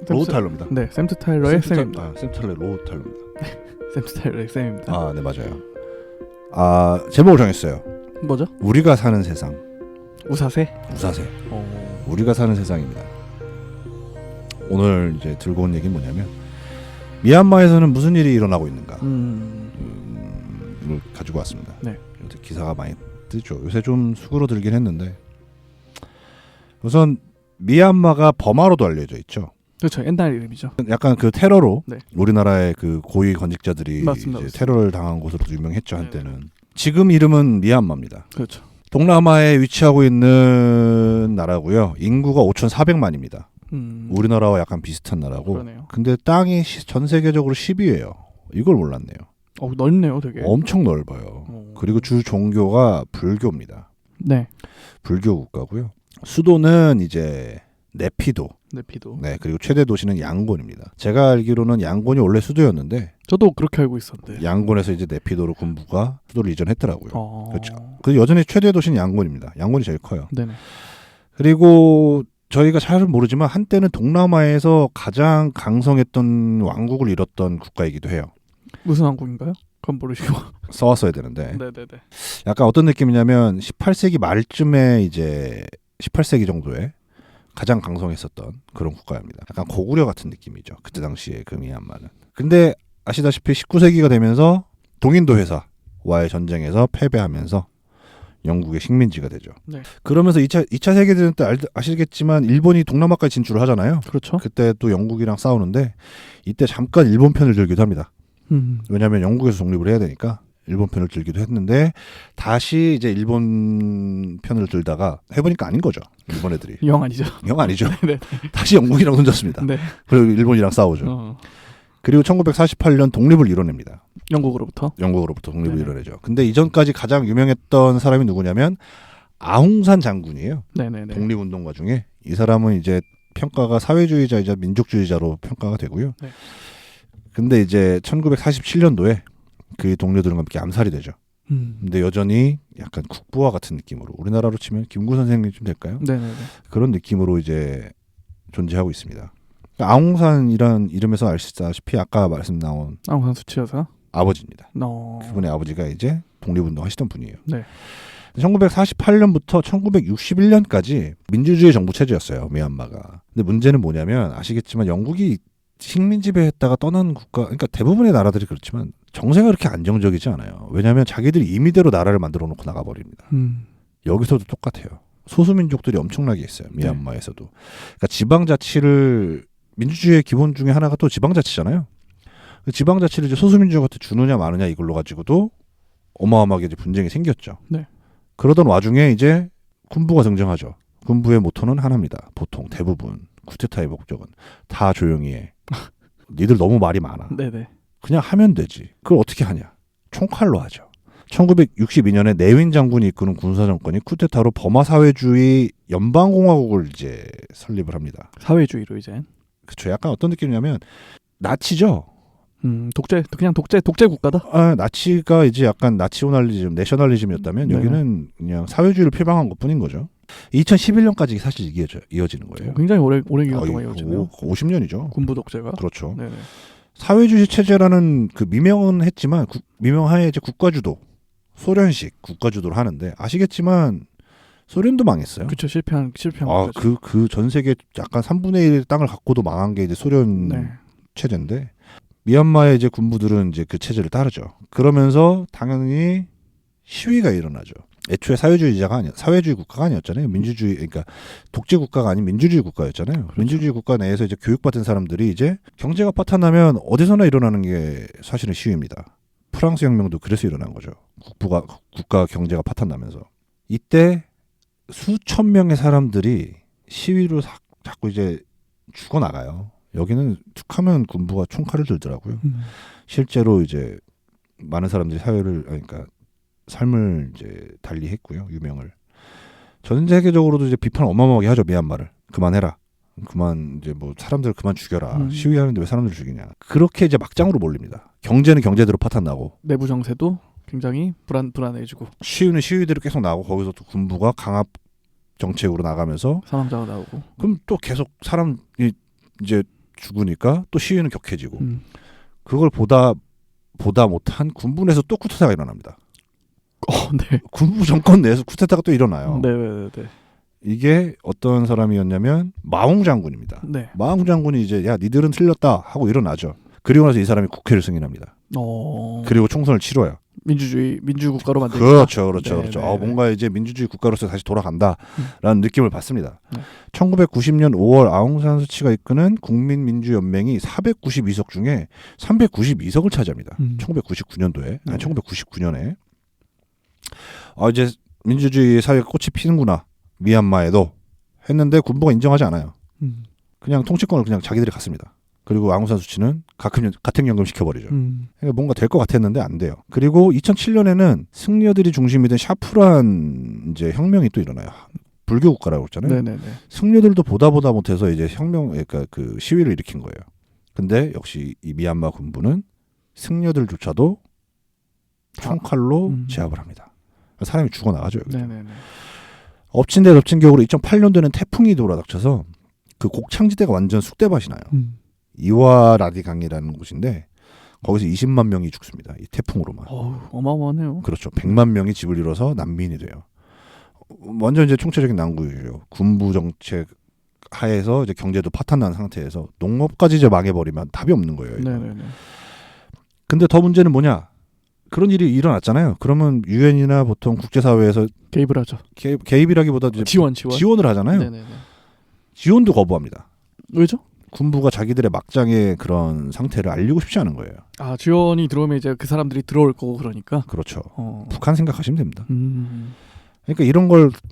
로우 타일러입니다. 네, 샘트 타일러의 샘입니다. 샘 타일러 로우 타일러입니다. 샘트 타일러의 샘입니다. 아, 네 맞아요. 제목을 정했어요. 뭐죠? 우리가 사는 세상. 우사세? 우사세. 우리가 사는 세상입니다. 오늘 이제 들고 온 얘기는 뭐냐면 미얀마에서는 무슨 일이 일어나고 있는가 를 가지고 왔습니다. 네. 요새 기사가 많이 뜨죠. 요새 좀 수그러들긴 했는데 우선 미얀마가 버마로도 알려져 있죠. 그렇죠. 옛날 이름이죠. 약간 그 테러로 네. 우리나라의 그 고위 권직자들이 맞습니다, 이제 맞습니다. 테러를 당한 곳으로 유명했죠 한때는. 지금 이름은 미얀마입니다. 그렇죠. 동남아에 위치하고 있는 나라고요. 인구가 5,400만입니다. 우리나라와 약간 비슷한 나라고. 그러네요. 근데 땅이 전 세계적으로 10위예요. 이걸 몰랐네요. 넓네요, 되게. 엄청 넓어요. 그리고 주 종교가 불교입니다. 네. 불교 국가고요. 수도는 이제 네피도. 네피도. 네, 그리고 최대 도시는 양곤입니다. 제가 알기로는 양곤이 원래 수도였는데 저도 그렇게 알고 있었는데. 양곤에서 이제 네피도로 군부가 수도를 이전했더라고요. 그렇죠. 그 여전히 최대 도시는 양곤입니다. 양곤이 제일 커요. 네네. 그리고 저희가 잘 모르지만 한때는 동남아에서 가장 강성했던 왕국을 이뤘던 국가이기도 해요. 무슨 왕국인가요? 그건 모르시고. 써왔어야 되는데. 네네네. 약간 어떤 느낌이냐면 18세기 말쯤에 이제 18세기 정도에 가장 강성했었던 그런 국가입니다. 약간 고구려 같은 느낌이죠. 그때 당시에 그 미얀마는. 근데 아시다시피 19세기가 되면서 동인도 회사와의 전쟁에서 패배하면서 영국의 식민지가 되죠. 네. 그러면서 2차 세계대전 때 아시겠지만 일본이 동남아까지 진출을 하잖아요. 그렇죠. 그때 또 영국이랑 싸우는데 이때 잠깐 일본 편을 들기도 합니다. 왜냐하면 영국에서 독립을 해야 되니까 일본 편을 들기도 했는데 다시 이제 일본 편을 들다가 해보니까 아닌 거죠. 일본 애들이. 영 아니죠. 영 아니죠. 네. 다시 영국이랑 손잡습니다. 네. 그리고 일본이랑 싸우죠. 그리고 1948년 독립을 이뤄냅니다. 영국으로부터 독립을 네네. 이뤄내죠. 근데 이전까지 가장 유명했던 사람이 누구냐면 아웅산 장군이에요. 네네네. 독립운동가 중에 이 사람은 이제 평가가 사회주의자이자 민족주의자로 평가가 되고요. 네. 근데 이제 1947년도에 그 동료들과 함께 암살이 되죠. 근데 여전히 약간 국부와 같은 느낌으로 우리나라로 치면 김구 선생님 좀 될까요? 네네네. 그런 느낌으로 이제 존재하고 있습니다. 아웅산이란 이름에서 아시다시피 아까 말씀 나온 아웅산 수치여사. 아버지입니다. 그분의 아버지가 이제 독립운동 하시던 분이에요. 네. 1948년부터 1961년까지 민주주의 정부 체제였어요. 미얀마가. 근데 문제는 뭐냐면 아시겠지만 영국이 식민지배했다가 떠난 국가, 그러니까 대부분의 나라들이 그렇지만 정세가 그렇게 안정적이지 않아요. 왜냐하면 자기들이 임의대로 나라를 만들어 놓고 나가버립니다. 여기서도 똑같아요. 소수민족들이 엄청나게 있어요. 미얀마에서도. 그러니까 지방자치를 민주주의의 기본 중에 하나가 또 지방자치잖아요. 지방자치를 이제 소수민족한테 주느냐 마느냐 이걸로 가지고도 어마어마하게 이제 분쟁이 생겼죠. 네. 그러던 와중에 이제 군부가 등장하죠. 군부의 모토는 하나입니다. 보통 대부분 쿠데타의 목적은 다 조용히 해. 니들 너무 말이 많아. 네네. 그냥 하면 되지. 그걸 어떻게 하냐? 총칼로 하죠. 1962년에 내윈 장군이 이끄는 군사정권이 쿠데타로 버마 사회주의 연방공화국을 이제 설립을 합니다. 사회주의로 이제. 그렇죠. 약간 어떤 느낌이냐면 나치죠. 그냥 독재 국가다. 나치가 이제 약간 나치오널리즘, 내셔널리즘이었다면 네. 여기는 그냥 사회주의를 표방한 것뿐인 거죠. 2011년까지 사실 이어지는 거예요. 굉장히 오래 기간 동안 이어지네요. 50년이죠. 군부 독재가. 그렇죠. 네네. 사회주의 체제라는 그 미명은 했지만 미명하에 이제 국가주도, 소련식 국가주도를 하는데 아시겠지만 소련도 망했어요. 그렇죠. 실패한 거죠. 그 전 세계 약간 3분의 1 땅을 갖고도 망한 게 이제 소련 네. 체제인데 미얀마의 이제 군부들은 이제 그 체제를 따르죠. 그러면서 당연히 시위가 일어나죠. 애초에 사회주의 국가가 아니었잖아요. 민주주의, 그러니까 독재 국가가 아닌 민주주의 국가였잖아요. 그렇죠. 민주주의 국가 내에서 이제 교육받은 사람들이 이제 경제가 파탄나면 어디서나 일어나는 게 사실은 시위입니다. 프랑스 혁명도 그래서 일어난 거죠. 국가 경제가 파탄나면서. 이때 수천 명의 사람들이 시위로 자꾸 이제 죽어나가요. 여기는 툭하면 군부가 총칼을 들더라고요. 실제로 이제 많은 사람들이 그러니까 삶을 이제 달리했고요. 유명을. 전 세계적으로도 이제 비판 어마어마하게 하죠. 미얀마를. 그만해라. 그만 이제 뭐 사람들 그만 죽여라. 시위하는데 왜 사람들 죽이냐. 그렇게 이제 막장으로 몰립니다. 경제는 경제대로 파탄나고 내부 정세도 굉장히 불안해지고 시위는 시위대로 계속 나오고 거기서 또 군부가 강압 정책으로 나가면서 사망자가 나오고 그럼 또 계속 사람이 이제 죽으니까 또 시위는 격해지고 그걸 보다 못한 군부 내에서 또 쿠데타가 일어납니다. 네. 군부 정권 내에서 쿠데타가 또 일어나요. 네. 이게 어떤 사람이었냐면 마웅 장군입니다. 네. 마웅 장군이 이제 야 니들은 틀렸다 하고 일어나죠. 그리고 나서 이 사람이 국회를 승인합니다. 그리고 총선을 치러요. 민주 국가로 만들자. 그렇죠. 네. 뭔가 이제 민주주의 국가로서 다시 돌아간다라는 느낌을 받습니다. 1990년 5월 아웅산 수치가 이끄는 국민민주연맹이 492석 중에 392석을 차지합니다. 1999년도에 1999년에 이제 민주주의 사회가 꽃이 피는구나 미얀마에도 했는데 군부가 인정하지 않아요. 그냥 통치권을 그냥 자기들이 갖습니다. 그리고 아웅산 수치는 가택연금 시켜버리죠. 그러니까 뭔가 될 것 같았는데 안 돼요. 그리고 2007년에는 승려들이 중심이 된 샤프란 이제 혁명이 또 일어나요. 불교 국가라고 했잖아요. 네네네. 승려들도 보다 못해서 이제 그러니까 그 시위를 일으킨 거예요. 근데 역시 이 미얀마 군부는 승려들조차도 총칼로 제압을 합니다. 사람이 죽어나가죠. 네네네. 엎친 데 덮친 격으로 2008년도에는 태풍이 돌아닥쳐서 그 곡창지대가 완전 쑥대밭이 나요. 이와라디강이라는 곳인데 거기서 20만 명이 죽습니다. 이 태풍으로만. 어마어마하네요. 그렇죠. 100만 명이 집을 잃어서 난민이 돼요. 완전 이제 총체적인 난국이죠. 군부 정책 하에서 이제 경제도 파탄난 상태에서 농업까지 이제 망해버리면 답이 없는 거예요. 네네네. 근데 더 문제는 뭐냐? 그런 일이 일어났잖아요. 그러면 유엔이나 보통 국제사회에서 개입을 하죠. 개입이라기보다 이제 지원을 하잖아요. 네네네. 지원도 거부합니다. 왜죠? 군부가 자기들의 막장의 그런 상태를 알리고 싶지 않은 거예요. 지원이 들어오면 이제 그 사람들이 들어올 거고 그러니까. 그렇죠. 북한 생각하시면 됩니다. 그러니까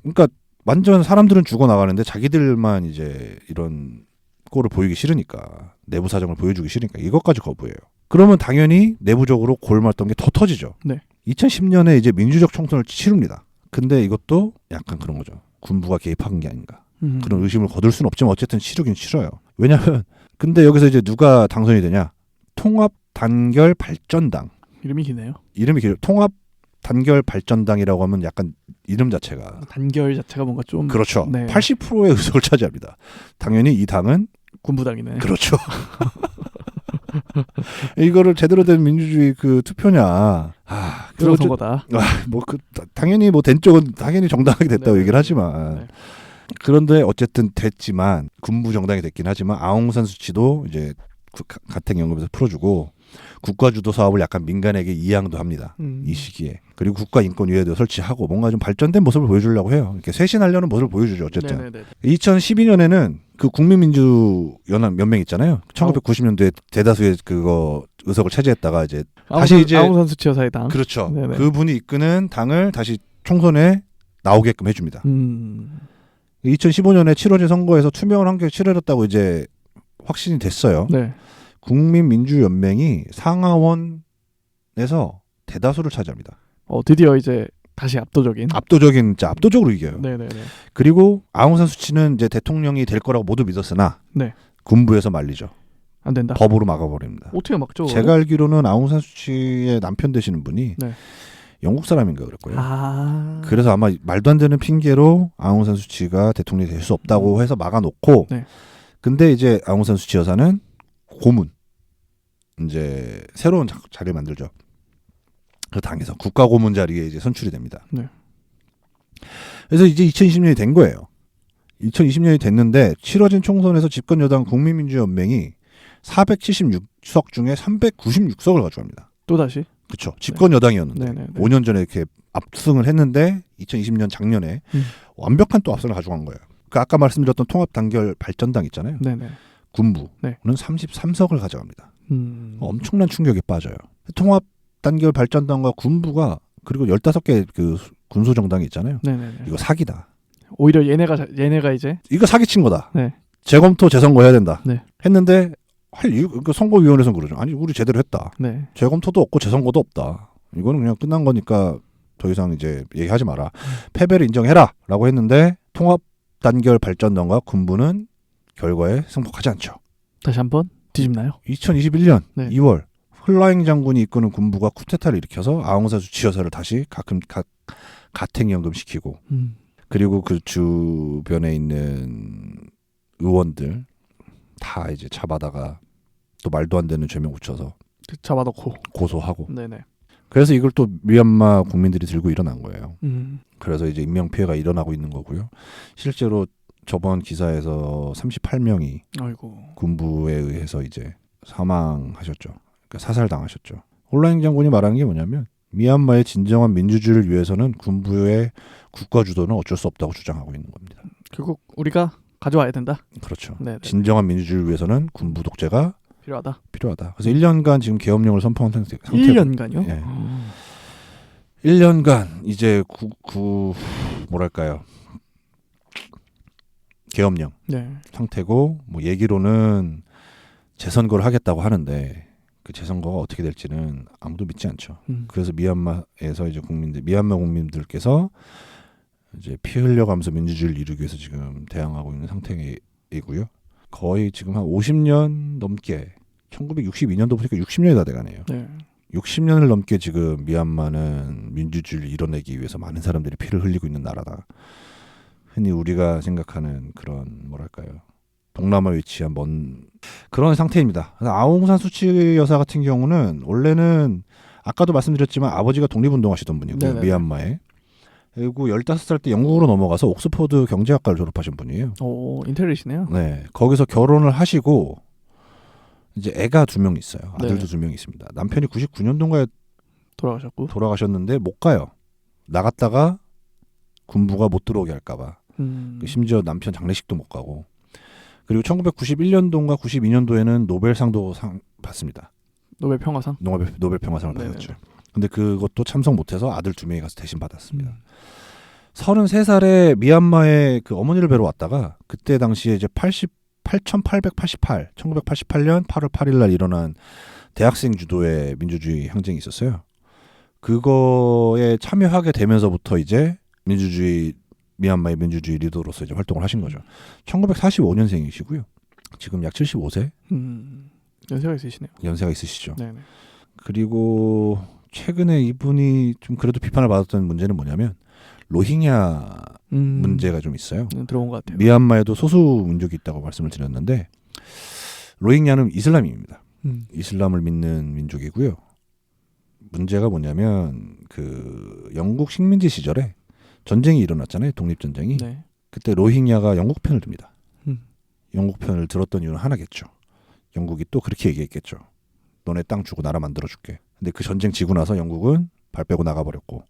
그러니까 완전 사람들은 죽어나가는데 자기들만 이제 이런 꼴을 보이기 싫으니까 내부 사정을 보여주기 싫으니까 이것까지 거부해요. 그러면 당연히 내부적으로 골맞던 게 더 터지죠. 네. 2010년에 이제 민주적 총선을 치릅니다. 근데 이것도 약간 그런 거죠. 군부가 개입한 게 아닌가. 그런 의심을 거둘 수는 없지만 어쨌든 치르긴 치러요. 왜냐하면 근데 여기서 이제 누가 당선이 되냐? 통합단결발전당. 이름이 기네요. 이름이 길어요. 통합단결발전당이라고 하면 약간 이름 자체가 단결 자체가 뭔가 좀 그렇죠. 네. 80%의 의석을 차지합니다. 당연히 이 당은 군부당이네. 그렇죠. 이거를 제대로 된 민주주의 그 투표냐? 그런 거다. 당연히 뭐 된 쪽은 당연히 정당하게 됐다고 네. 얘기를 하지만. 네. 그런데 어쨌든 됐지만 군부 정당이 됐긴 하지만 아웅산 수치도 이제 가택연금에서 풀어주고 국가주도 사업을 약간 민간에게 이양도 합니다. 이 시기에. 그리고 국가인권위원회도 설치하고 뭔가 좀 발전된 모습을 보여주려고 해요. 이렇게 쇄신하려는 모습을 보여주죠. 어쨌든. 네네네. 2012년에는 그 국민민주연맹 있잖아요. 1990년도에 대다수의 그거 의석을 차지했다가 이제 다시 이제 아웅산 수치 여사의 당. 그렇죠. 네네. 그분이 이끄는 당을 다시 총선에 나오게끔 해줍니다. 2015년에 치러진 선거에서 투명한 환경에 치러졌다고 이제 확신이 됐어요. 네. 국민민주연맹이 상하원에서 대다수를 차지합니다. 드디어 이제 다시 압도적으로 이겨요. 네네네. 그리고 아웅산 수치는 이제 대통령이 될 거라고 모두 믿었으나 네. 군부에서 말리죠. 안 된다. 법으로 막아버립니다. 어떻게 막죠? 제가 알기로는 아웅산 수치의 남편 되시는 분이 네. 영국 사람인가 그럴 거예요. 그래서 아마 말도 안 되는 핑계로 아웅산 수치가 대통령이 될 수 없다고 해서 막아놓고 네. 근데 이제 아웅산 수치 여사는 고문 이제 새로운 자리를 만들죠. 그 당에서 국가고문 자리에 이제 선출이 됩니다. 네. 그래서 이제 2020년이 된 거예요. 2020년이 됐는데 치러진 총선에서 집권 여당 국민민주연맹이 476석 중에 396석을 가져갑니다. 또 다시? 그렇죠. 집권 여당이었는데 네네네. 5년 전에 이렇게 압승을 했는데 2020년 작년에 완벽한 또 압승을 가져간 거예요. 그 아까 말씀드렸던 통합단결발전당 있잖아요. 네네. 군부는 네. 33석을 가져갑니다. 엄청난 충격에 빠져요. 통합단결발전당과 군부가 그리고 15개 그 군소정당이 있잖아요. 네네네. 이거 사기다. 오히려 얘네가 이제 이거 사기친 거다. 네. 재검토 재선거 해야 된다. 네. 했는데 그 선거위원회에서는 그러죠. 아니 우리 제대로 했다. 네. 재검토도 없고 재선거도 없다. 이거는 그냥 끝난 거니까 더 이상 이제 얘기하지 마라. 패배를 인정해라라고 했는데 통합단결발전당과 군부는 결과에 승복하지 않죠. 다시 한번 뒤집나요? 2021년 네. 2월 헐라잉 장군이 이끄는 군부가 쿠데타를 일으켜서 아웅산 수치 여사를 다시 가택연금 시키고 그리고 그 주변에 있는 의원들 다 이제 잡아다가 또 말도 안 되는 죄명 붙여서 잡아놓고. 고소하고. 네네. 그래서 이걸 또 미얀마 국민들이 들고 일어난 거예요. 음. 그래서 이제 인명 피해가 일어나고 있는 거고요. 실제로 저번 기사에서 38명이 아이고. 군부에 의해서 이제 사망하셨죠. 그러니까 사살당하셨죠. 홀라잉 장군이 말하는 게 뭐냐면 미얀마의 진정한 민주주의를 위해서는 군부의 국가 주도는 어쩔 수 없다고 주장하고 있는 겁니다. 결국 우리가 가져와야 된다. 그렇죠. 네. 진정한 민주주의를 위해서는 군부 독재가 필요하다. 필요하다. 그래서 1년간 지금 계엄령을 선포한 상태고 1년간요? 예. 1년간 이제 뭐랄까요? 계엄령 네. 상태고 뭐 얘기로는 재선거를 하겠다고 하는데 그 재선거가 어떻게 될지는 아무도 믿지 않죠. 그래서 미얀마에서 이제 미얀마 국민들께서 이제 피 흘려가면서 민주주의를 이루기 위해서 지금 대항하고 있는 상태이고요. 거의 지금 한 50년 넘게 1962년도 보니까 60년이 다 돼가네요. 네. 60년을 넘게 지금 미얀마는 민주주의를 이뤄내기 위해서 많은 사람들이 피를 흘리고 있는 나라다. 흔히 우리가 생각하는 그런 뭐랄까요, 동남아에 위치한 먼 그런 상태입니다. 아웅산 수치 여사 같은 경우는 원래는 아까도 말씀드렸지만 아버지가 독립운동하시던 분이고요. 네네. 미얀마에. 그리고 15살 때 영국으로 넘어가서 옥스퍼드 경제학과를 졸업하신 분이에요. 오, 인텔리시네요. 네, 거기서 결혼을 하시고 이제 애가 2명 있어요. 아들도 네. 2명 있습니다. 남편이 99년도인가에 돌아가셨고. 돌아가셨는데 못 가요. 나갔다가 군부가 못 들어오게 할까봐. 심지어 남편 장례식도 못 가고. 그리고 1991년도인가 92년도에는 노벨상도 받습니다. 노벨 평화상. 노벨 평화상을 네네. 받았죠. 근데 그것도 참석 못해서 아들 2명이 가서 대신 받았습니다. 33살에 미얀마에 그 어머니를 뵈러 왔다가 그때 당시에 이제 1988년 8월 8일 날 일어난 대학생 주도의 민주주의 항쟁이 있었어요. 그거에 참여하게 되면서부터 이제 미얀마의 민주주의 리더로서 이제 활동을 하신 거죠. 1945년생이시고요. 지금 약 75세 연세가 있으시네요. 연세가 있으시죠. 네네. 그리고 최근에 이분이 좀 그래도 비판을 받았던 문제는 뭐냐면 로힝야 문제가 좀 있어요. 들어온 것 같아요. 미얀마에도 소수 민족이 있다고 말씀을 드렸는데 로힝야는 이슬람입니다. 이슬람을 믿는 민족이고요. 문제가 뭐냐면 그 영국 식민지 시절에 전쟁이 일어났잖아요. 독립전쟁이. 네. 그때 로힝야가 영국 편을 듭니다. 음. 영국 편을 들었던 이유는 하나겠죠. 영국이 또 그렇게 얘기했겠죠. 너네 땅 주고 나라 만들어줄게. 근데 그 전쟁 지고 나서 영국은 발 빼고 나가버렸고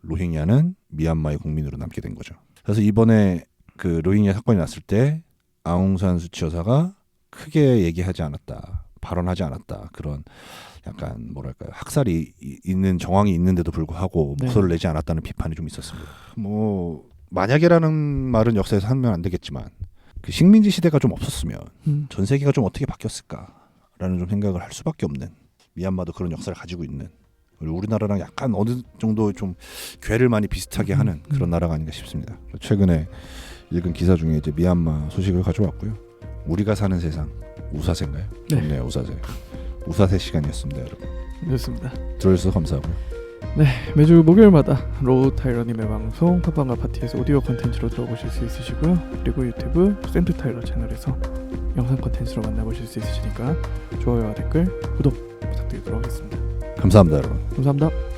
로힝야는 미얀마의 국민으로 남게 된 거죠. 그래서 이번에 그 로힝야 사건이 났을 때 아웅산 수치 여사가 크게 얘기하지 않았다. 발언하지 않았다. 그런 약간 뭐랄까요, 학살이 있는 정황이 있는데도 불구하고 네. 목소리를 내지 않았다는 비판이 좀 있었습니다. 뭐 만약에라는 말은 역사에서 하면 안 되겠지만 그 식민지 시대가 좀 없었으면 전 세계가 좀 어떻게 바뀌었을까라는 좀 생각을 할 수밖에 없는, 미얀마도 그런 역사를 가지고 있는, 그리고 우리나라랑 약간 어느 정도 좀 궤를 많이 비슷하게 하는 그런 나라가 아닌가 싶습니다. 최근에 읽은 기사 중에 이제 미얀마 소식을 가져왔고요. 우리가 사는 세상, 우사세인가요? 네. 좋네요, 우사세. 우사세 시간이었습니다, 여러분. 좋습니다. 들어주셔서 감사하고요. 네, 매주 목요일마다 로우 타일러님의 방송 팟빵과 파티에서 오디오 콘텐츠로 들어보실 수 있으시고요. 그리고 유튜브 센트 타일러 채널에서 영상 콘텐츠로 만나보실 수 있으시니까 좋아요와 댓글, 구독 부탁드리도록 하겠습니다. 감사합니다, 여러분. 감사합니다.